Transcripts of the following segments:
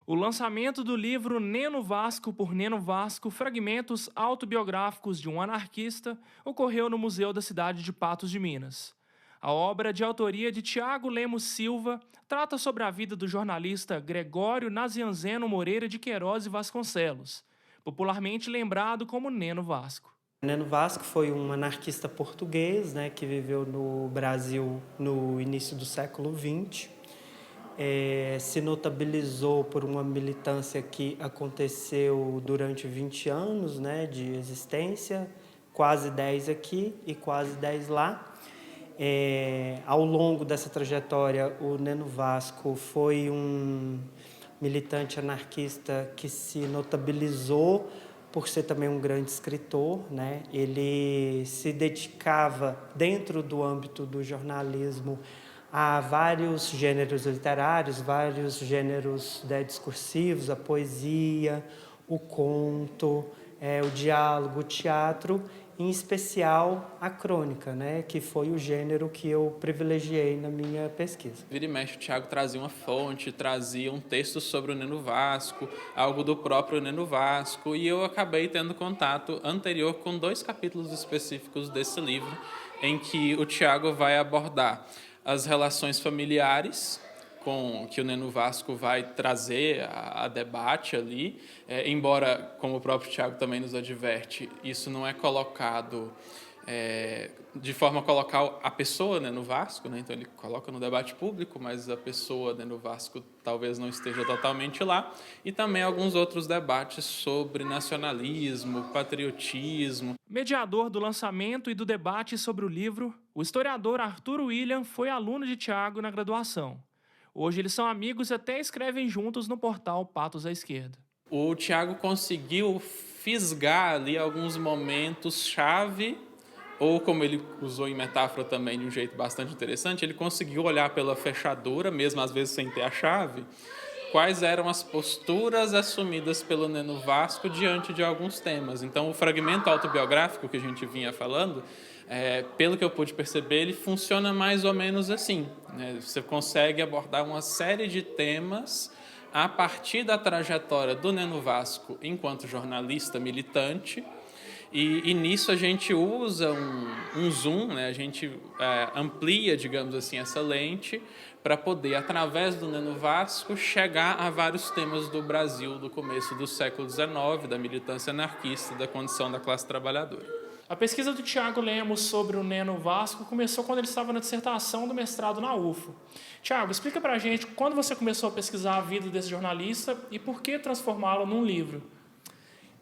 O lançamento do livro Neno Vasco por Neno Vasco, Fragmentos Autobiográficos de um Anarquista, ocorreu no Museu da cidade de Patos de Minas. A obra, de autoria de Tiago Lemos Silva, trata sobre a vida do jornalista Gregório Nazianzeno Moreira de Queiroz e Vasconcelos, popularmente lembrado como Neno Vasco. Neno Vasco foi um anarquista português, né, que viveu no Brasil no início do século XX. Se notabilizou por uma militância que aconteceu durante 20 anos, né, de existência, quase 10 aqui e quase 10 lá. Ao longo dessa trajetória, o Neno Vasco foi um militante anarquista que se notabilizou por ser também um grande escritor, né? Ele se dedicava, dentro do âmbito do jornalismo, a vários gêneros literários, vários gêneros discursivos, a poesia, o conto, o diálogo, o teatro, em especial a crônica, né, que foi o gênero que eu privilegiei na minha pesquisa. Vira e mexe, o Tiago trazia uma fonte, trazia um texto sobre o Neno Vasco, algo do próprio Neno Vasco, e eu acabei tendo contato anterior com 2 capítulos específicos desse livro, em que o Tiago vai abordar as relações familiares, que o Neno Vasco vai trazer a debate ali, embora, como o próprio Tiago também nos adverte, isso não é colocado de forma a colocar a pessoa Neno Vasco, né? Então ele coloca no debate público, mas a pessoa Neno Vasco talvez não esteja totalmente lá, e também alguns outros debates sobre nacionalismo, patriotismo. Mediador do lançamento e do debate sobre o livro, o historiador Arthur William foi aluno de Tiago na graduação. Hoje eles são amigos e até escrevem juntos no portal Patos à Esquerda. O Tiago conseguiu fisgar ali alguns momentos-chave, ou como ele usou em metáfora também de um jeito bastante interessante, ele conseguiu olhar pela fechadura, mesmo às vezes sem ter a chave, quais eram as posturas assumidas pelo Neno Vasco diante de alguns temas. Então, o fragmento autobiográfico que a gente vinha falando, pelo que eu pude perceber, ele funciona mais ou menos assim, né? Você consegue abordar uma série de temas a partir da trajetória do Neno Vasco enquanto jornalista militante, e nisso a gente usa um zoom, né? A gente amplia, digamos assim, essa lente para poder, através do Neno Vasco, chegar a vários temas do Brasil do começo do século XIX, da militância anarquista, da condição da classe trabalhadora. A pesquisa do Tiago Lemos sobre o Neno Vasco começou quando ele estava na dissertação do mestrado na UFO. Tiago, explica pra gente quando você começou a pesquisar a vida desse jornalista e por que transformá-lo num livro.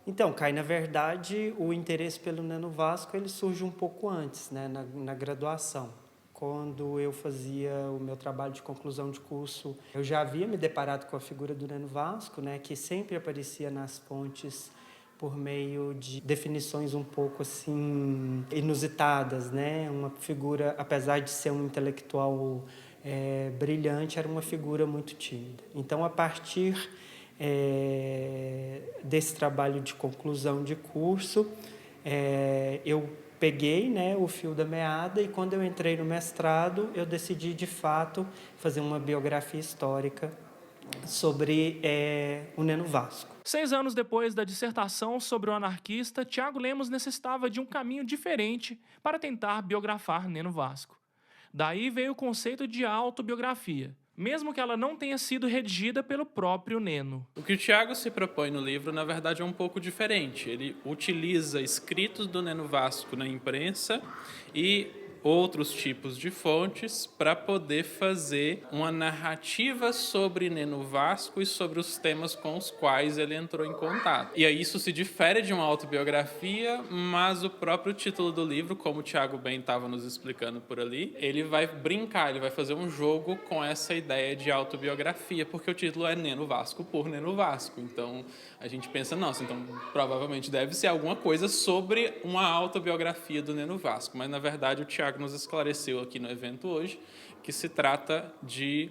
Então, Kai, na verdade, o interesse pelo Neno Vasco ele surge um pouco antes, né, na graduação. Quando eu fazia o meu trabalho de conclusão de curso, eu já havia me deparado com a figura do Neno Vasco, né, que sempre aparecia nas fontes por meio de definições um pouco assim inusitadas, né? Uma figura, apesar de ser um intelectual brilhante, era uma figura muito tímida. Então, a partir desse trabalho de conclusão de curso, eu peguei, né, o fio da meada, e quando eu entrei no mestrado, eu decidi, de fato, fazer uma biografia histórica sobre o Neno Vasco. 6 anos depois da dissertação sobre o anarquista, Tiago Lemos necessitava de um caminho diferente para tentar biografar Neno Vasco. Daí veio o conceito de autobiografia, mesmo que ela não tenha sido redigida pelo próprio Neno. O que o Tiago se propõe no livro, na verdade, é um pouco diferente. Ele utiliza escritos do Neno Vasco na imprensa e outros tipos de fontes para poder fazer uma narrativa sobre Neno Vasco e sobre os temas com os quais ele entrou em contato. E aí isso se difere de uma autobiografia, mas o próprio título do livro, como o Tiago bem estava nos explicando por ali, ele vai brincar, ele vai fazer um jogo com essa ideia de autobiografia, porque o título é Neno Vasco por Neno Vasco. Então a gente pensa, nossa, então provavelmente deve ser alguma coisa sobre uma autobiografia do Neno Vasco, mas na verdade o Tiago nos esclareceu aqui no evento hoje que se trata de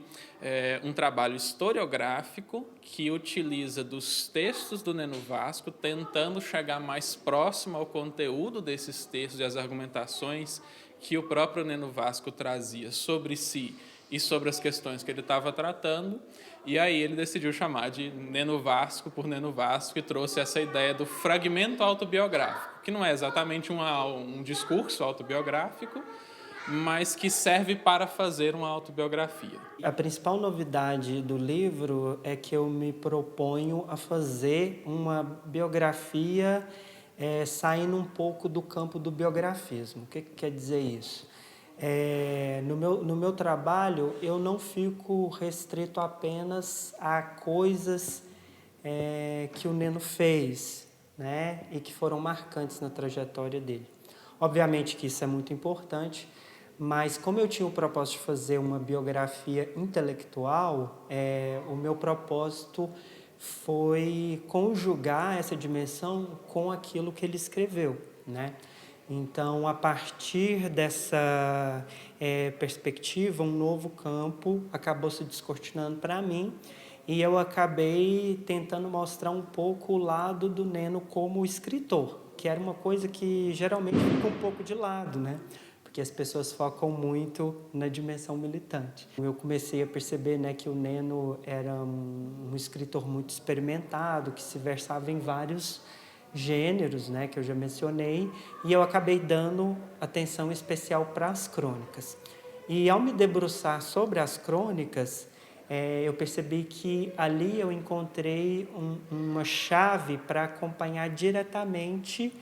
um trabalho historiográfico que utiliza dos textos do Neno Vasco, tentando chegar mais próximo ao conteúdo desses textos e às argumentações que o próprio Neno Vasco trazia sobre si e sobre as questões que ele estava tratando. E aí ele decidiu chamar de Neno Vasco por Neno Vasco e trouxe essa ideia do fragmento autobiográfico, que não é exatamente um discurso autobiográfico, mas que serve para fazer uma autobiografia. A principal novidade do livro é que eu me proponho a fazer uma biografia saindo um pouco do campo do biografismo. O que quer dizer isso? No meu trabalho, eu não fico restrito apenas a coisas que o Neno fez, né, e que foram marcantes na trajetória dele. Obviamente que isso é muito importante, mas como eu tinha o propósito de fazer uma biografia intelectual, o meu propósito foi conjugar essa dimensão com aquilo que ele escreveu, né? Então, a partir dessa perspectiva, um novo campo acabou se descortinando para mim e eu acabei tentando mostrar um pouco o lado do Neno como escritor, que era uma coisa que geralmente fica um pouco de lado, né? Porque as pessoas focam muito na dimensão militante. Eu comecei a perceber, né, que o Neno era um escritor muito experimentado, que se versava em vários gêneros, né, que eu já mencionei, e eu acabei dando atenção especial para as crônicas. E ao me debruçar sobre as crônicas, eu percebi que ali eu encontrei uma chave para acompanhar diretamente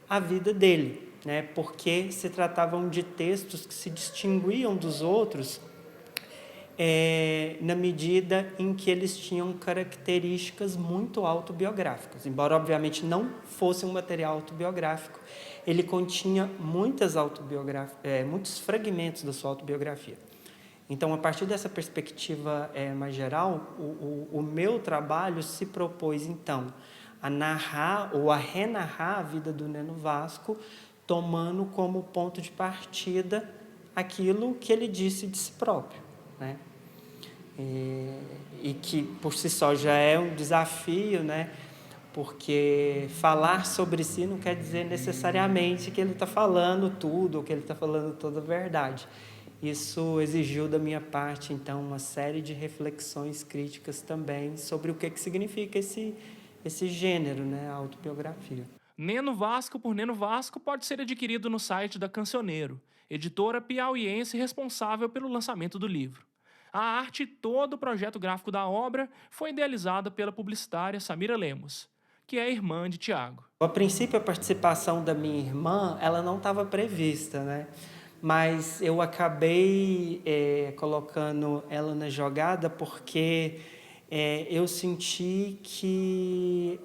a vida dele, né? Porque se tratavam de textos que se distinguiam dos outros na medida em que eles tinham características muito autobiográficas. Embora, obviamente, não fosse um material autobiográfico, ele continha muitos fragmentos da sua autobiografia. Então, a partir dessa perspectiva mais geral, o meu trabalho se propôs, então, a narrar ou a renarrar a vida do Neno Vasco, tomando como ponto de partida aquilo que ele disse de si próprio, né? E que, por si só, já é um desafio, né? Porque falar sobre si não quer dizer necessariamente que ele está falando tudo, ou que ele está falando toda a verdade. Isso exigiu da minha parte, então, uma série de reflexões críticas também sobre o que significa esse gênero, né, a autobiografia. Neno Vasco por Neno Vasco pode ser adquirido no site da Cancioneiro, editora piauiense responsável pelo lançamento do livro. A arte e todo o projeto gráfico da obra foi idealizada pela publicitária Samira Lemos, que é irmã de Tiago. A princípio, a participação da minha irmã, ela não estava prevista, né? Mas eu acabei colocando ela na jogada porque eu senti que,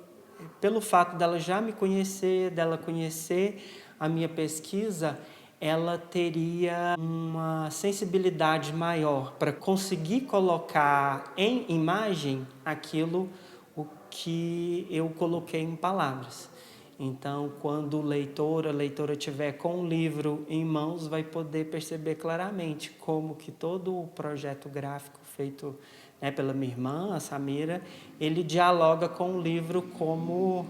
pelo fato dela já me conhecer, dela conhecer a minha pesquisa, ela teria uma sensibilidade maior para conseguir colocar em imagem aquilo o que eu coloquei em palavras. Então, quando a leitora tiver com o livro em mãos, vai poder perceber claramente como que todo o projeto gráfico feito, né, pela minha irmã, a Samira, ele dialoga com o livro como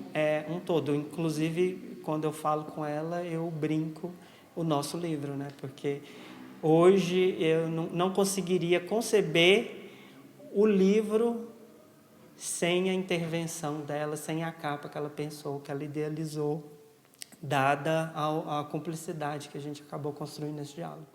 um todo. Inclusive, quando eu falo com ela, eu brinco o nosso livro, né? Porque hoje eu não conseguiria conceber o livro sem a intervenção dela, sem a capa que ela pensou, que ela idealizou, dada a cumplicidade que a gente acabou construindo nesse diálogo.